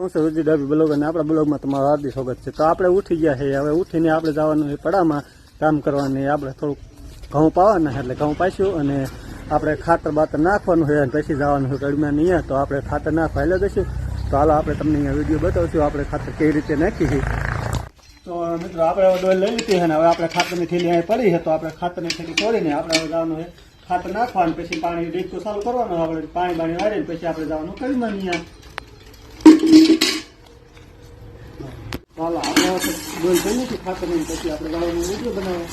હું છું વિજય ડાભી બ્લોગ અને આપણા બ્લોગમાં તમારું હાર્દિક સ્વાગત છે। તો આપણે ઉઠી ગયા છે, હવે ઉઠીને આપણે જવાનું છે પડામાં કામ કરવાની। આપણે થોડુંક ઘઉં પાવાના છે, એટલે ઘઉં પાઈશું અને આપણે ખાતર બાતર નાખવાનું છે અને પછી જવાનું છે કડમાં અહીંયા। તો આપણે ખાતર નાખવા હેલો દઈશું। તો હાલો આપણે તમને અહીંયા વિડીયો બતાવશું આપણે ખાતર કેવી રીતે નાખી છે। તો મિત્રો આપણે ડોલ લઈ લીધી છે ને હવે આપણે ખાતરની થેલી અહીં પડી છે, તો આપણે ખાતરની થેલી તોડીને આપણે હવે જવાનું છે ખાતર નાખવાનું। પછી પાણી ડીપકું ચાલુ કરવાનું, આપણે પાણી વાળીને પછી આપણે જવાનું કડમાં અહીંયા। ચાલો આપણે ડોલ થઈ નથી ખાતરની, પછી આપણે જવાનું વિડીયો બનાવો।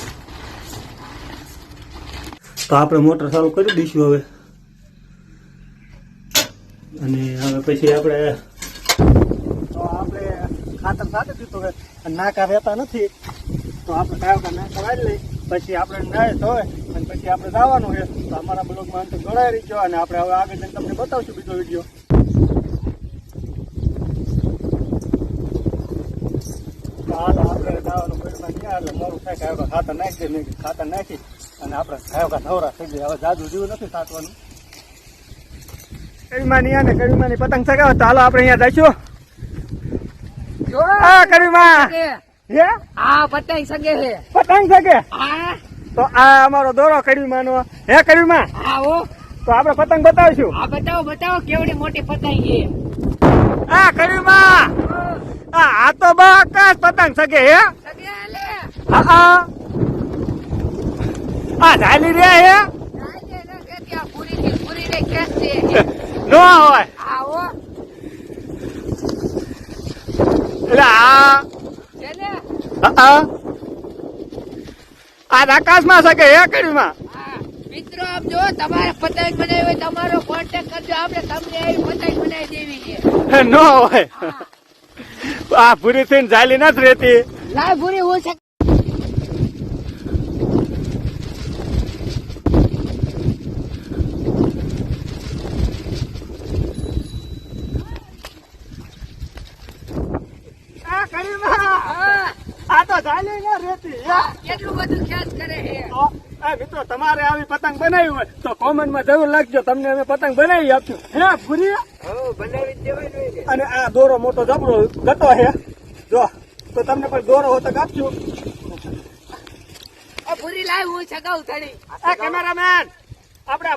તો આપણે મોટર ચાલુ કરી દઈશું હવે, અને હવે પછી આપણે ખાતર સાથે દીધું હોય નાકા રહેતા નથી, તો આપણે કાયકા નાકા વાળી લઈ પછી આપણે નાય ધોય અને પછી આપણે જવાનું છે। તો અમારા બ્લોગમાં અંત જોડાઈ રહી ગયો અને આપણે હવે આગળ જઈને તમને બતાવશું બીજો વિડીયો। તો હાલ આપણે જવાનું પેટમાં ગયા એટલે મોડું થાય કાયકા ખાતર નાખી દે, ખાતર નાખી અને આપણે કાયકા નવરા થઈ ગયા। હવે જાદુ જેવું નથી સાચવાનું। કડીમાની પતંગ ચગાવો, તો હાલો આપણે અહીંયા જઈશું। પતંગ સગે છે, પતંગ સગે તો આ અમારો દોરો કડીમાનો હે કડીમા। તો આપણે પતંગ બતાવીશું। બતાવો કેવડી મોટી પતંગ છે કડીમા। આ તો બકાસ પતંગ સગે હે, ઝાલી રે હે નો હોય આકાશમાં શકે હે કડીમાં। મિત્રો આપ જો તમારે પતંગ બનાવી હોય તમારો કોન્ટેક્ટ કરજો, આપણે તમને એવી પતંગ બનાવી દેવી છે। નો હોય આ પૂરી થઈને જાલી નથી રહેતી, લાય પૂરી હું છે। આ તો જાલી ના રહેતી, કેટલું બધું ખ્યાલ કરે છે। મિત્રો તમારે આવી પતંગ બનાવી હોય તો કોમેન્ટ માં જરૂર લખજો, તમને અમે પતંગ બનાવી આપશું હે પૂરી। બનાવી દેવાની। અને આ દોરો મોટો જબરો ગતો હે, જો તો તમને પણ દોરો હોય તો આપશું। પૂરી લાવ હું છગાઉ થડી। કેમેરામેન આપણે